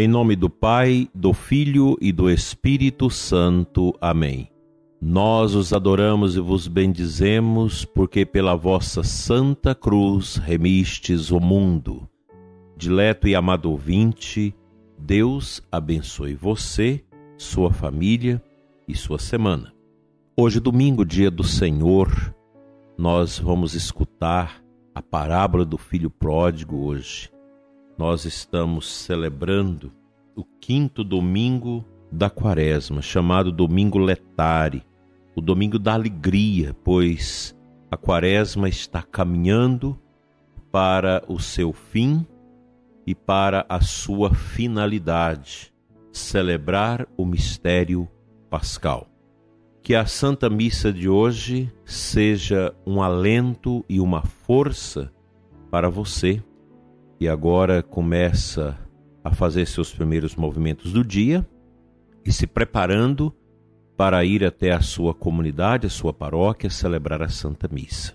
Em nome do Pai, do Filho e do Espírito Santo. Amém. Nós os adoramos e vos bendizemos, porque pela vossa santa cruz remistes o mundo. Dileto e amado ouvinte, Deus abençoe você, sua família e sua semana. Hoje, domingo, dia do Senhor, nós vamos escutar a parábola do filho pródigo hoje. Nós estamos celebrando o 5º domingo da Quaresma, chamado Domingo Letare, o domingo da alegria, pois a Quaresma está caminhando para o seu fim e para a sua finalidade, celebrar o mistério pascal. Que a Santa Missa de hoje seja um alento e uma força para você, e agora começa a fazer seus primeiros movimentos do dia e se preparando para ir até a sua comunidade, a sua paróquia, celebrar a Santa Missa.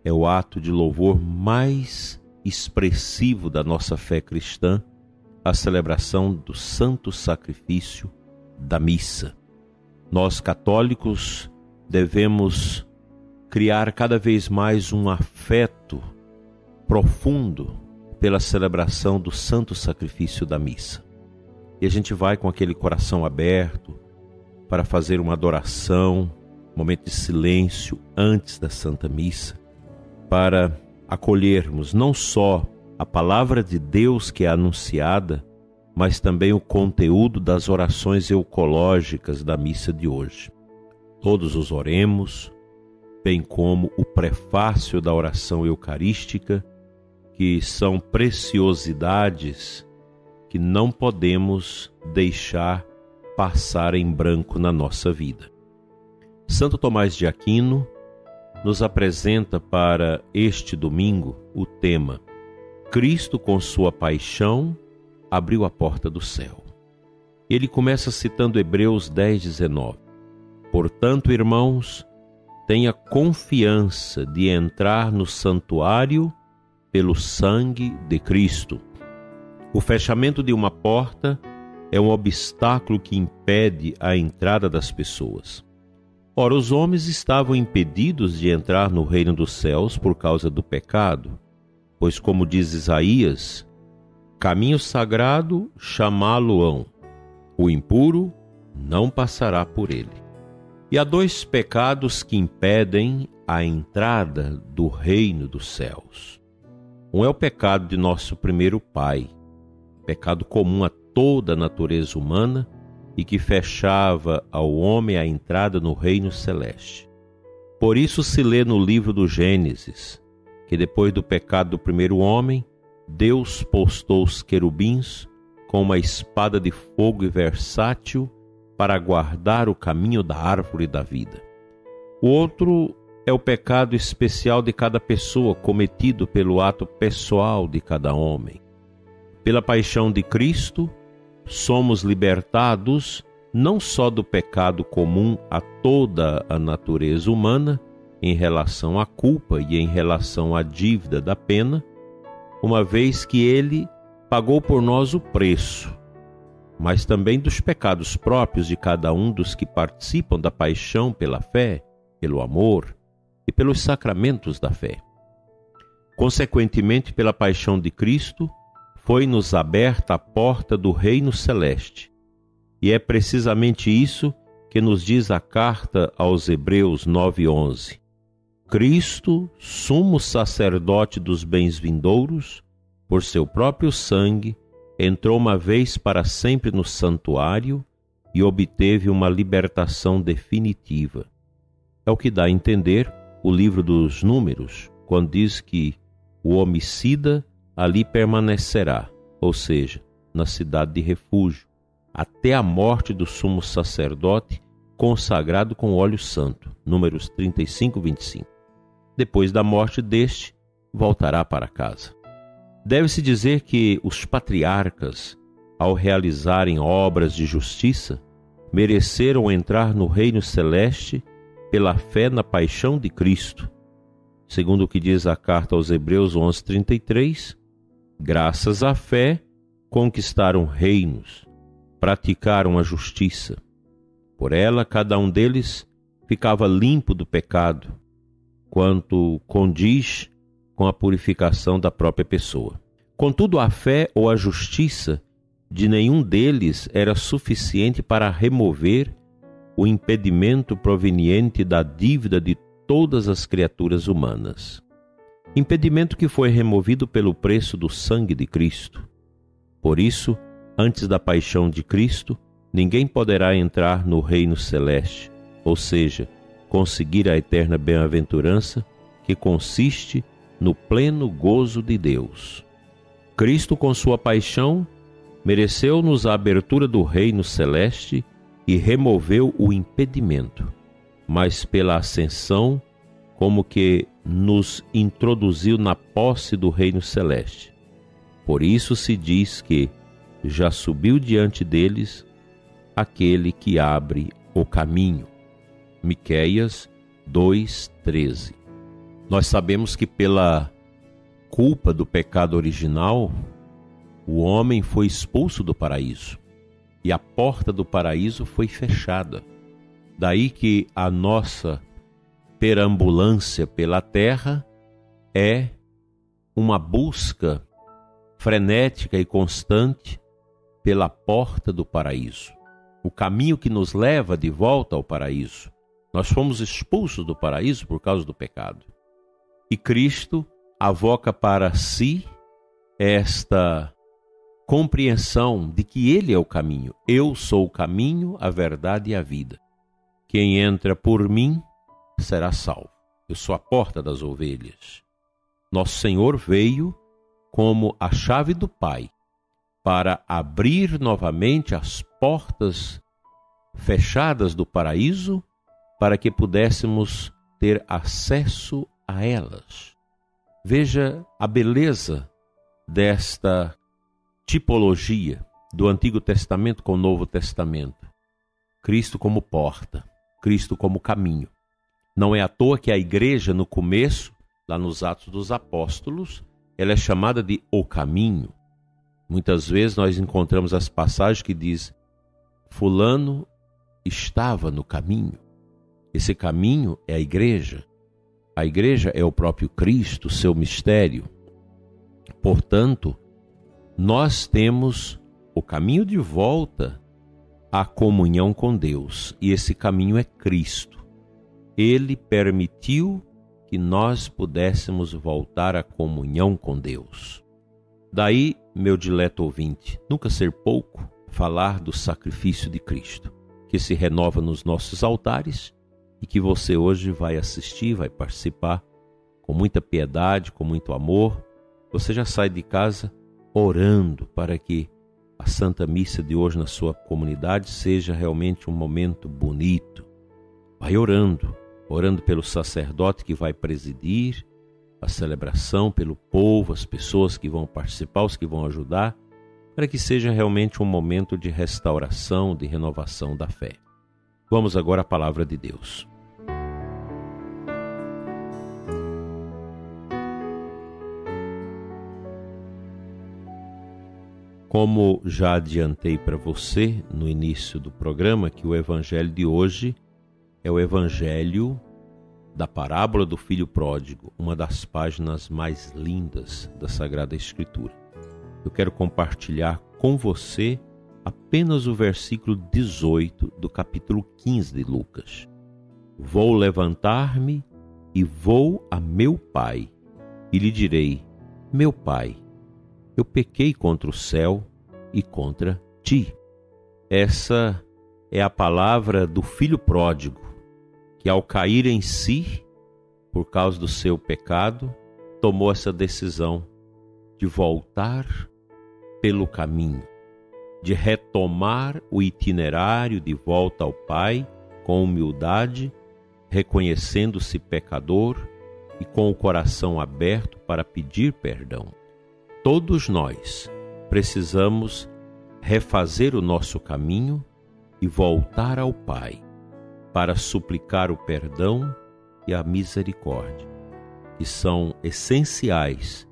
É o ato de louvor mais expressivo da nossa fé cristã, a celebração do santo sacrifício da missa. Nós, católicos, devemos criar cada vez mais um afeto profundo pela celebração do santo sacrifício da missa. E a gente vai com aquele coração aberto para fazer uma adoração, um momento de silêncio antes da Santa Missa, para acolhermos não só a palavra de Deus que é anunciada, mas também o conteúdo das orações eucológicas da missa de hoje. Todos os oremos, bem como o prefácio da oração eucarística, que são preciosidades que não podemos deixar passar em branco na nossa vida. Santo Tomás de Aquino nos apresenta para este domingo o tema Cristo com sua paixão abriu a porta do céu. Ele começa citando Hebreus 10:19. Portanto, irmãos, tenha confiança de entrar no santuário pelo sangue de Cristo. O fechamento de uma porta é um obstáculo que impede a entrada das pessoas. Ora, os homens estavam impedidos de entrar no reino dos céus por causa do pecado, pois, como diz Isaías, caminho sagrado chamá-lo-ão, o impuro não passará por ele. E há dois pecados que impedem a entrada do reino dos céus. Um é o pecado de nosso primeiro pai, pecado comum a toda a natureza humana e que fechava ao homem a entrada no reino celeste. Por isso se lê no livro do Gênesis, que depois do pecado do primeiro homem, Deus postou os querubins com uma espada de fogo e versátil para guardar o caminho da árvore da vida. O outro é o pecado especial de cada pessoa, cometido pelo ato pessoal de cada homem. Pela paixão de Cristo, somos libertados não só do pecado comum a toda a natureza humana, em relação à culpa e em relação à dívida da pena, uma vez que Ele pagou por nós o preço, mas também dos pecados próprios de cada um dos que participam da paixão pela fé, pelo amor e pelos sacramentos da fé. Consequentemente, pela paixão de Cristo, foi-nos aberta a porta do reino celeste. E é precisamente isso que nos diz a carta aos Hebreus 9:11. Cristo, sumo sacerdote dos bens vindouros, por seu próprio sangue, entrou uma vez para sempre no santuário e obteve uma libertação definitiva. É o que dá a entender o livro dos Números, quando diz que o homicida ali permanecerá, ou seja, na cidade de refúgio, até a morte do sumo sacerdote consagrado com óleo santo. Números 35:25. Depois da morte deste, voltará para casa. Deve-se dizer que os patriarcas, ao realizarem obras de justiça, mereceram entrar no reino celeste pela fé na paixão de Cristo. Segundo o que diz a carta aos Hebreus 11:33, graças à fé, conquistaram reinos, praticaram a justiça. Por ela, cada um deles ficava limpo do pecado, quanto condiz com a purificação da própria pessoa. Contudo, a fé ou a justiça de nenhum deles era suficiente para remover o impedimento proveniente da dívida de todas as criaturas humanas. Impedimento que foi removido pelo preço do sangue de Cristo. Por isso, antes da paixão de Cristo, ninguém poderá entrar no reino celeste, ou seja, conseguir a eterna bem-aventurança que consiste no pleno gozo de Deus. Cristo, com sua paixão, mereceu-nos a abertura do reino celeste e removeu o impedimento, mas pela ascensão, como que nos introduziu na posse do reino celeste. Por isso se diz que já subiu diante deles aquele que abre o caminho. Miqueias 2:13. Nós sabemos que pela culpa do pecado original, o homem foi expulso do paraíso e a porta do paraíso foi fechada. Daí que a nossa perambulância pela terra é uma busca frenética e constante pela porta do paraíso, o caminho que nos leva de volta ao paraíso. Nós fomos expulsos do paraíso por causa do pecado. E Cristo avoca para si esta compreensão de que Ele é o caminho. Eu sou o caminho, a verdade e a vida. Quem entra por mim será salvo. Eu sou a porta das ovelhas. Nosso Senhor veio como a chave do Pai para abrir novamente as portas fechadas do paraíso para que pudéssemos ter acesso a elas. Veja a beleza desta tipologia do Antigo Testamento com o Novo Testamento. Cristo como porta, Cristo como caminho. Não é à toa que a igreja, no começo, lá nos Atos dos Apóstolos, ela é chamada de o caminho. Muitas vezes nós encontramos as passagens que diz: fulano estava no caminho. Esse caminho é a igreja. A igreja é o próprio Cristo, seu mistério. Portanto, nós temos o caminho de volta à comunhão com Deus, e esse caminho é Cristo. Ele permitiu que nós pudéssemos voltar à comunhão com Deus. Daí, meu dileto ouvinte, nunca ser pouco falar do sacrifício de Cristo, que se renova nos nossos altares e que você hoje vai assistir, vai participar com muita piedade, com muito amor. Você já sai de casa orando para que a Santa Missa de hoje na sua comunidade seja realmente um momento bonito. Vai orando pelo sacerdote que vai presidir a celebração, pelo povo, as pessoas que vão participar, os que vão ajudar, para que seja realmente um momento de restauração, de renovação da fé. Vamos agora à palavra de Deus. Como já adiantei para você no início do programa, que o evangelho de hoje é o evangelho da parábola do filho pródigo, uma das páginas mais lindas da Sagrada Escritura. Eu quero compartilhar com você apenas o versículo 18 do capítulo 15 de Lucas. Vou levantar-me e vou a meu pai, e lhe direi: meu pai, eu pequei contra o céu e contra ti. Essa é a palavra do filho pródigo, que ao cair em si, por causa do seu pecado, tomou essa decisão de voltar pelo caminho, de retomar o itinerário de volta ao Pai com humildade, reconhecendo-se pecador e com o coração aberto para pedir perdão. Todos nós precisamos refazer o nosso caminho e voltar ao Pai para suplicar o perdão e a misericórdia, que são essenciais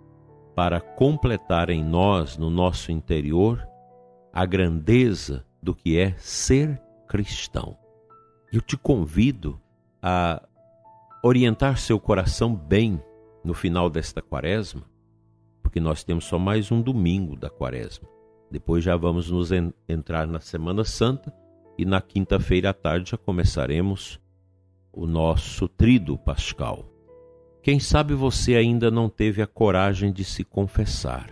para completar em nós, no nosso interior, a grandeza do que é ser cristão. Eu te convido a orientar seu coração bem no final desta quaresma, porque nós temos só mais um domingo da quaresma. Depois já vamos nos entrar na Semana Santa e na quinta-feira à tarde já começaremos o nosso tríduo pascal. Quem sabe você ainda não teve a coragem de se confessar,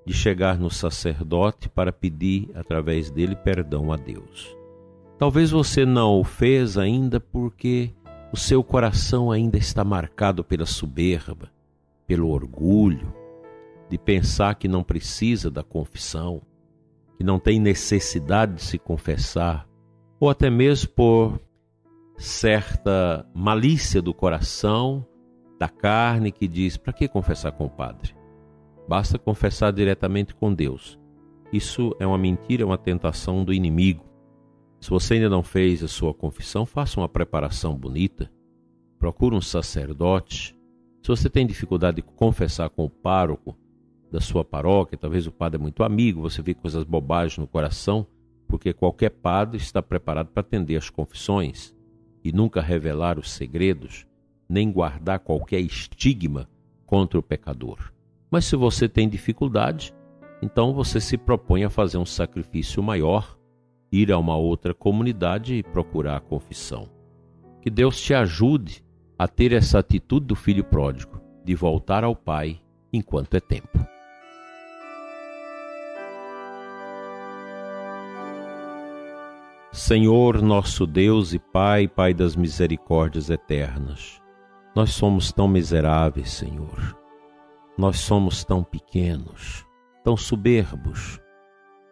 de chegar no sacerdote para pedir através dele perdão a Deus. Talvez você não o fez ainda porque o seu coração ainda está marcado pela soberba, pelo orgulho, de pensar que não precisa da confissão, que não tem necessidade de se confessar, ou até mesmo por certa malícia do coração, da carne, que diz: para que confessar com o padre? Basta confessar diretamente com Deus. Isso é uma mentira, é uma tentação do inimigo. Se você ainda não fez a sua confissão, faça uma preparação bonita, procure um sacerdote. Se você tem dificuldade de confessar com o pároco da sua paróquia, talvez o padre é muito amigo, você vê coisas bobagens no coração, porque qualquer padre está preparado para atender as confissões e nunca revelar os segredos, nem guardar qualquer estigma contra o pecador. Mas se você tem dificuldade, então você se propõe a fazer um sacrifício maior, ir a uma outra comunidade e procurar a confissão. Que Deus te ajude a ter essa atitude do filho pródigo, de voltar ao Pai enquanto é tempo. Senhor, nosso Deus e Pai, Pai das misericórdias eternas, nós somos tão miseráveis, Senhor. Nós somos tão pequenos, tão soberbos,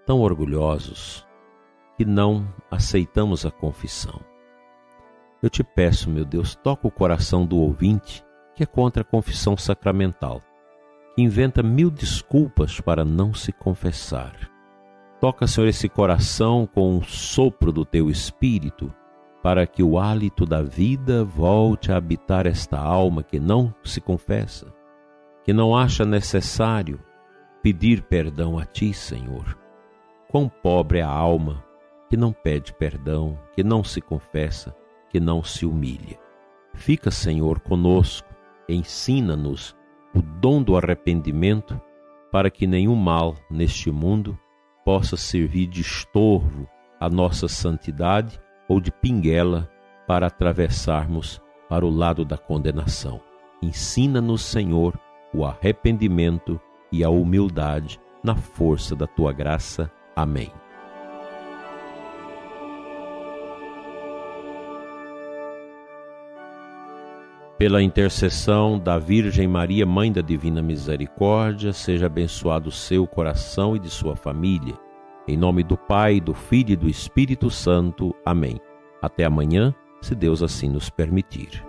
tão orgulhosos, que não aceitamos a confissão. Eu te peço, meu Deus, toca o coração do ouvinte que é contra a confissão sacramental, que inventa 1000 desculpas para não se confessar. Toca, Senhor, esse coração com um sopro do Teu Espírito, para que o hálito da vida volte a habitar esta alma que não se confessa, que não acha necessário pedir perdão a Ti, Senhor. Quão pobre é a alma que não pede perdão, que não se confessa, que não se humilha. Fica, Senhor, conosco, ensina-nos o dom do arrependimento, para que nenhum mal neste mundo possa servir de estorvo à nossa santidade ou de pinguela para atravessarmos para o lado da condenação. Ensina-nos, Senhor, o arrependimento e a humildade na força da Tua graça. Amém. Pela intercessão da Virgem Maria, Mãe da Divina Misericórdia, seja abençoado o seu coração e de sua família. Em nome do Pai, do Filho e do Espírito Santo. Amém. Até amanhã, se Deus assim nos permitir.